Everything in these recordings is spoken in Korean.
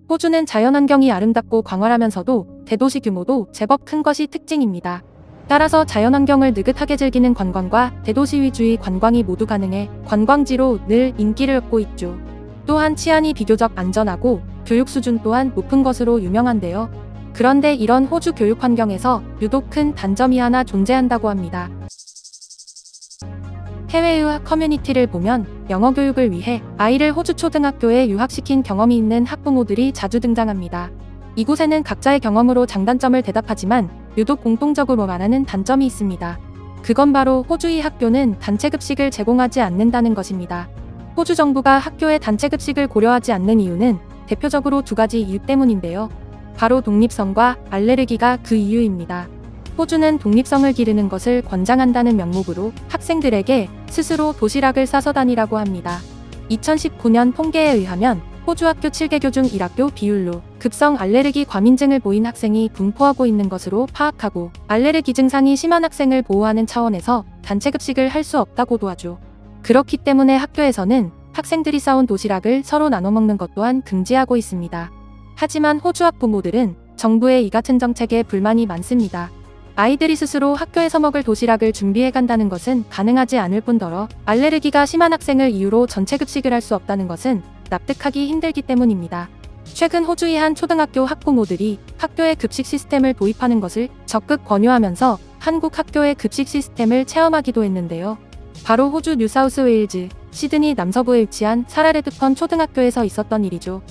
호주는 자연환경이 아름답고 광활하면서도 대도시 규모도 제법 큰 것이 특징입니다. 따라서 자연환경을 느긋하게 즐기는 관광과 대도시 위주의 관광이 모두 가능해 관광지로 늘 인기를 얻고 있죠. 또한 치안이 비교적 안전하고 교육 수준 또한 높은 것으로 유명한데요. 그런데 이런 호주 교육 환경에서 유독 큰 단점이 하나 존재한다고 합니다. 해외 유학 커뮤니티를 보면 영어 교육을 위해 아이를 호주 초등학교에 유학시킨 경험이 있는 학부모들이 자주 등장합니다. 이곳에는 각자의 경험으로 장단점을 대답하지만 유독 공통적으로 말하는 단점이 있습니다. 그건 바로 호주의 학교는 단체급식을 제공하지 않는다는 것입니다. 호주 정부가 학교의 단체급식을 고려하지 않는 이유는 대표적으로 두 가지 이유 때문인데요. 바로 독립성과 알레르기가 그 이유입니다. 호주는 독립성을 기르는 것을 권장한다는 명목으로 학생들에게 스스로 도시락을 싸서 다니라고 합니다. 2019년 통계에 의하면 호주 학교 7개교 중 1학교 비율로 급성 알레르기 과민증을 보인 학생이 분포하고 있는 것으로 파악하고 알레르기 증상이 심한 학생을 보호하는 차원에서 단체급식을 할 수 없다고도 하죠. 그렇기 때문에 학교에서는 학생들이 싸온 도시락을 서로 나눠 먹는 것 또한 금지하고 있습니다. 하지만 호주 학부모들은 정부의 이 같은 정책에 불만이 많습니다. 아이들이 스스로 학교에서 먹을 도시락을 준비해 간다는 것은 가능하지 않을 뿐더러 알레르기가 심한 학생을 이유로 전체 급식을 할 수 없다는 것은 납득하기 힘들기 때문입니다. 최근 호주의 한 초등학교 학부모들이 학교의 급식 시스템을 도입하는 것을 적극 권유하면서 한국 학교의 급식 시스템을 체험하기도 했는데요. 바로 호주 뉴사우스웨일즈, 시드니 남서부에 위치한 사라레드펀 초등학교에서 있었던 일이죠.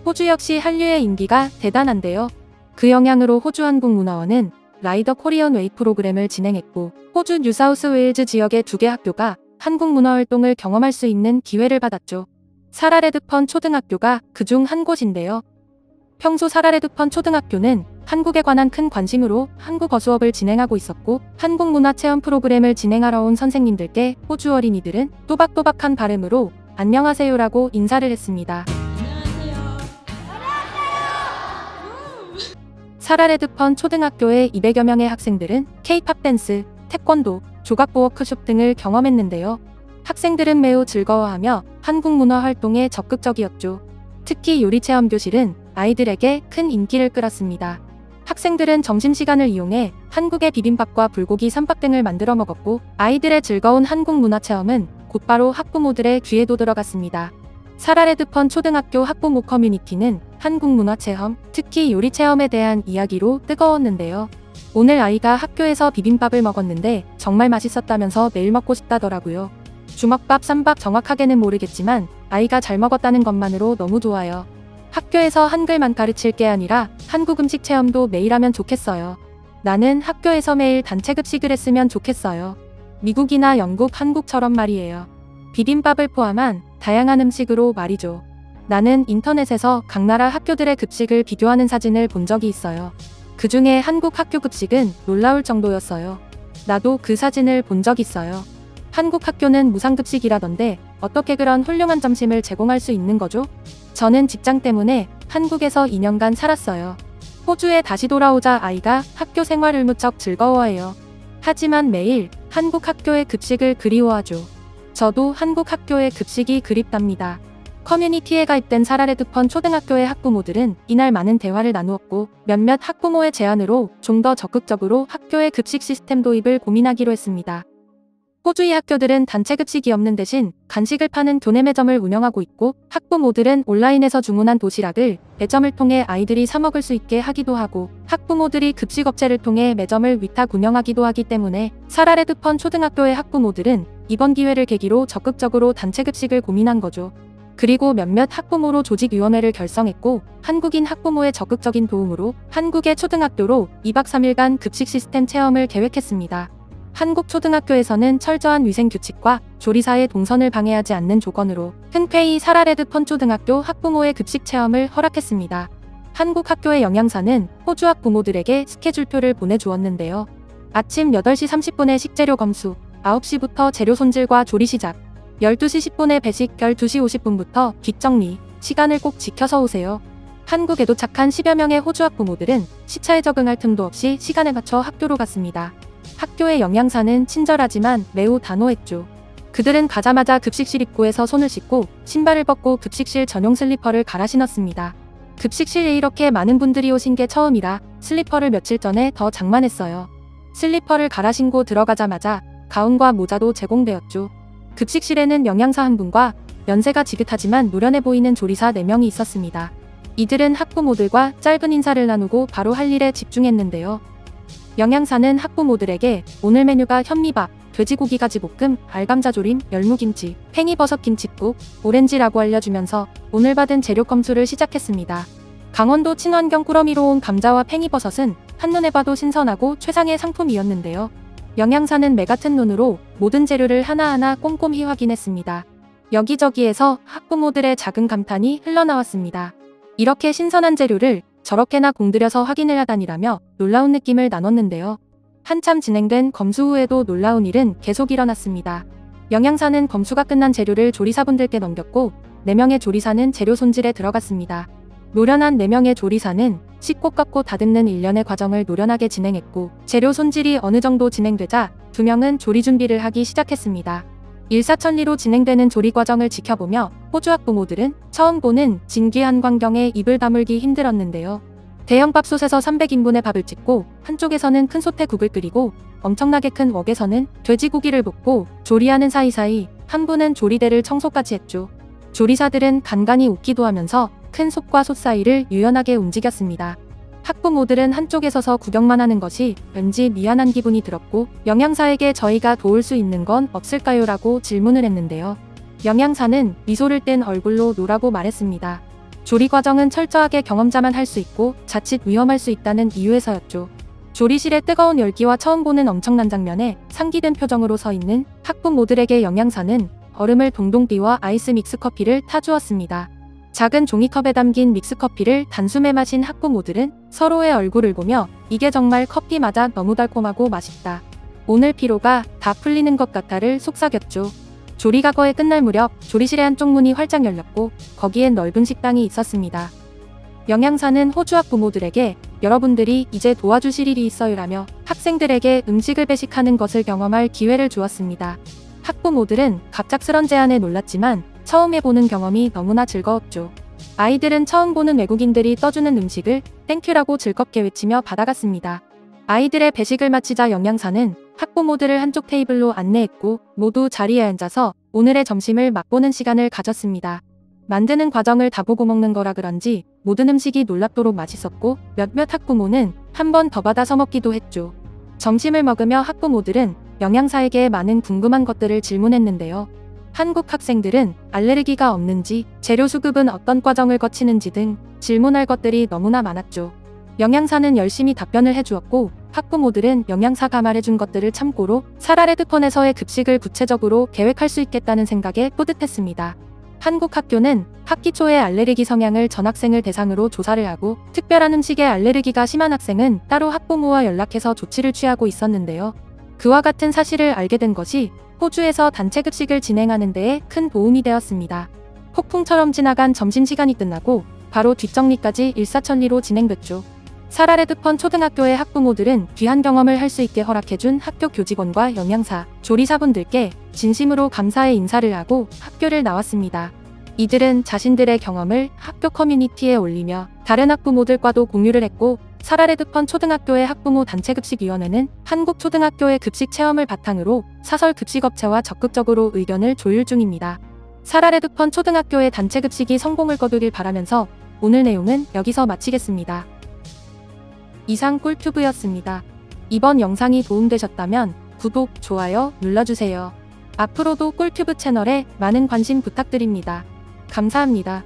호주 역시 한류의 인기가 대단한데요. 그 영향으로 호주 한국문화원은 라이더 코리언 웨이 프로그램을 진행했고 호주 뉴사우스웨일즈 지역의 2개 학교가 한국문화활동을 경험할 수 있는 기회를 받았죠. 사라레드펀 초등학교가 그중 한 곳인데요. 평소 사라레드펀 초등학교는 한국에 관한 큰 관심으로 한국어 수업을 진행하고 있었고 한국문화체험 프로그램을 진행하러 온 선생님들께 호주 어린이들은 또박또박한 발음으로 안녕하세요라고 인사를 했습니다. 사라레드펀 초등학교의 200여 명의 학생들은 K-팝 댄스, 태권도, 조각보 워크숍 등을 경험했는데요. 학생들은 매우 즐거워하며 한국 문화 활동에 적극적이었죠. 특히 요리체험 교실은 아이들에게 큰 인기를 끌었습니다. 학생들은 점심시간을 이용해 한국의 비빔밥과 불고기 쌈밥 등을 만들어 먹었고 아이들의 즐거운 한국 문화체험은 곧바로 학부모들의 귀에도 들어갔습니다. 사라레드펀 초등학교 학부모 커뮤니티는 한국 문화체험, 특히 요리체험에 대한 이야기로 뜨거웠는데요. 오늘 아이가 학교에서 비빔밥을 먹었는데 정말 맛있었다면서 매일 먹고 싶다더라고요. 주먹밥, 쌈밥 정확하게는 모르겠지만 아이가 잘 먹었다는 것만으로 너무 좋아요. 학교에서 한글만 가르칠 게 아니라 한국 음식 체험도 매일 하면 좋겠어요. 나는 학교에서 매일 단체급식을 했으면 좋겠어요. 미국이나 영국, 한국처럼 말이에요. 비빔밥을 포함한 다양한 음식으로 말이죠. 나는 인터넷에서 각 나라 학교들의 급식을 비교하는 사진을 본 적이 있어요. 그 중에 한국 학교 급식은 놀라울 정도였어요. 나도 그 사진을 본 적 있어요. 한국 학교는 무상급식이라던데 어떻게 그런 훌륭한 점심을 제공할 수 있는 거죠? 저는 직장 때문에 한국에서 2년간 살았어요. 호주에 다시 돌아오자 아이가 학교 생활을 무척 즐거워해요. 하지만 매일 한국 학교의 급식을 그리워하죠. 저도 한국 학교의 급식이 그립답니다. 커뮤니티에 가입된 사라레드펀 초등학교의 학부모들은 이날 많은 대화를 나누었고 몇몇 학부모의 제안으로 좀 더 적극적으로 학교의 급식 시스템 도입을 고민하기로 했습니다. 호주의 학교들은 단체급식이 없는 대신 간식을 파는 교내 매점을 운영하고 있고 학부모들은 온라인에서 주문한 도시락을 매점을 통해 아이들이 사 먹을 수 있게 하기도 하고 학부모들이 급식업체를 통해 매점을 위탁 운영하기도 하기 때문에 사라레드펀 초등학교의 학부모들은 이번 기회를 계기로 적극적으로 단체급식을 고민한 거죠. 그리고 몇몇 학부모로 조직위원회를 결성했고 한국인 학부모의 적극적인 도움으로 한국의 초등학교로 2박 3일간 급식 시스템 체험을 계획했습니다. 한국 초등학교에서는 철저한 위생규칙과 조리사의 동선을 방해하지 않는 조건으로 흔쾌히 사라레드펀 초등학교 학부모의 급식 체험을 허락했습니다. 한국 학교의 영양사는 호주 학부모들에게 스케줄표를 보내주었는데요. 아침 8시 30분에 식재료 검수, 9시부터 재료 손질과 조리 시작, 12시 10분에 배식, 12시 50분부터 뒷정리, 시간을 꼭 지켜서 오세요. 한국에 도착한 10여 명의 호주 학부모들은 시차에 적응할 틈도 없이 시간에 맞춰 학교로 갔습니다. 학교의 영양사는 친절하지만 매우 단호했죠. 그들은 가자마자 급식실 입구에서 손을 씻고 신발을 벗고 급식실 전용 슬리퍼를 갈아 신었습니다. 급식실에 이렇게 많은 분들이 오신 게 처음이라 슬리퍼를 며칠 전에 더 장만했어요. 슬리퍼를 갈아 신고 들어가자마자 가운과 모자도 제공되었죠. 급식실에는 영양사 한 분과 연세가 지긋하지만 노련해 보이는 조리사 4명이 있었습니다. 이들은 학부모들과 짧은 인사를 나누고 바로 할 일에 집중했는데요. 영양사는 학부모들에게 오늘 메뉴가 현미밥, 돼지고기 가지볶음, 알감자조림, 열무김치, 팽이버섯 김칫국, 오렌지라고 알려주면서 오늘 받은 재료 검수를 시작했습니다. 강원도 친환경 꾸러미로 온 감자와 팽이버섯은 한눈에 봐도 신선하고 최상의 상품이었는데요. 영양사는 매같은 눈으로 모든 재료를 하나하나 꼼꼼히 확인했습니다. 여기저기에서 학부모들의 작은 감탄이 흘러나왔습니다. 이렇게 신선한 재료를 저렇게나 공들여서 확인을 하다니라며 놀라운 느낌을 나눴는데요. 한참 진행된 검수 후에도 놀라운 일은 계속 일어났습니다. 영양사는 검수가 끝난 재료를 조리사분들께 넘겼고 4명의 조리사는 재료 손질에 들어갔습니다. 노련한 4명의 조리사는 씻고 깎고 다듬는 일련의 과정을 노련하게 진행했고 재료 손질이 어느 정도 진행되자 2명은 조리 준비를 하기 시작했습니다. 일사천리로 진행되는 조리 과정을 지켜보며 호주 학부모들은 처음 보는 진귀한 광경에 입을 다물기 힘들었는데요. 대형 밥솥에서 300인분의 밥을 짓고 한쪽에서는 큰 솥에 국을 끓이고 엄청나게 큰 웍에서는 돼지고기를 볶고 조리하는 사이사이 한 분은 조리대를 청소까지 했죠. 조리사들은 간간히 웃기도 하면서 큰 솥과 솥 사이를 유연하게 움직였습니다. 학부모들은 한쪽에 서서 구경만 하는 것이 왠지 미안한 기분이 들었고 영양사에게 저희가 도울 수 있는 건 없을까요? 라고 질문을 했는데요. 영양사는 미소를 뗀 얼굴로 노라고 말했습니다. 조리 과정은 철저하게 경험자만 할 수 있고 자칫 위험할 수 있다는 이유에서였죠. 조리실의 뜨거운 열기와 처음 보는 엄청난 장면에 상기된 표정으로 서 있는 학부모들에게 영양사는 얼음을 동동 띄워 아이스 믹스커피를 타주었습니다. 작은 종이컵에 담긴 믹스커피를 단숨에 마신 학부모들은 서로의 얼굴을 보며 이게 정말 커피 맞아 너무 달콤하고 맛있다. 오늘 피로가 다 풀리는 것 같아를 속삭였죠. 조리가 거의 끝날 무렵 조리실의 한쪽 문이 활짝 열렸고 거기엔 넓은 식당이 있었습니다. 영양사는 호주 학부모들에게 여러분들이 이제 도와주실 일이 있어요라며 학생들에게 음식을 배식하는 것을 경험할 기회를 주었습니다. 학부모들은 갑작스런 제안에 놀랐지만 처음 해보는 경험이 너무나 즐거웠죠. 아이들은 처음 보는 외국인들이 떠주는 음식을 땡큐라고 즐겁게 외치며 받아갔습니다. 아이들의 배식을 마치자 영양사는 학부모들을 한쪽 테이블로 안내했고 모두 자리에 앉아서 오늘의 점심을 맛보는 시간을 가졌습니다. 만드는 과정을 다 보고 먹는 거라 그런지 모든 음식이 놀랍도록 맛있었고 몇몇 학부모는 한 번 더 받아서 먹기도 했죠. 점심을 먹으며 학부모들은 영양사에게 많은 궁금한 것들을 질문했는데요. 한국 학생들은 알레르기가 없는지, 재료 수급은 어떤 과정을 거치는지 등 질문할 것들이 너무나 많았죠. 영양사는 열심히 답변을 해주었고 학부모들은 영양사가 말해준 것들을 참고로 사라레드펀에서의 급식을 구체적으로 계획할 수 있겠다는 생각에 뿌듯했습니다. 한국 학교는 학기 초에 알레르기 성향을 전 학생을 대상으로 조사를 하고 특별한 음식에 알레르기가 심한 학생은 따로 학부모와 연락해서 조치를 취하고 있었는데요. 그와 같은 사실을 알게 된 것이 호주에서 단체 급식을 진행하는 데에 큰 도움이 되었습니다. 폭풍처럼 지나간 점심시간이 끝나고 바로 뒷정리까지 일사천리로 진행됐죠. 사라레드펀 초등학교의 학부모들은 귀한 경험을 할 수 있게 허락해준 학교 교직원과 영양사, 조리사분들께 진심으로 감사의 인사를 하고 학교를 나왔습니다. 이들은 자신들의 경험을 학교 커뮤니티에 올리며 다른 학부모들과도 공유를 했고 사라레드펀 초등학교의 학부모 단체급식위원회는 한국 초등학교의 급식 체험을 바탕으로 사설 급식업체와 적극적으로 의견을 조율 중입니다. 사라레드펀 초등학교의 단체급식이 성공을 거두길 바라면서 오늘 내용은 여기서 마치겠습니다. 이상 꿀튜브였습니다. 이번 영상이 도움되셨다면 구독, 좋아요 눌러주세요. 앞으로도 꿀튜브 채널에 많은 관심 부탁드립니다. 감사합니다.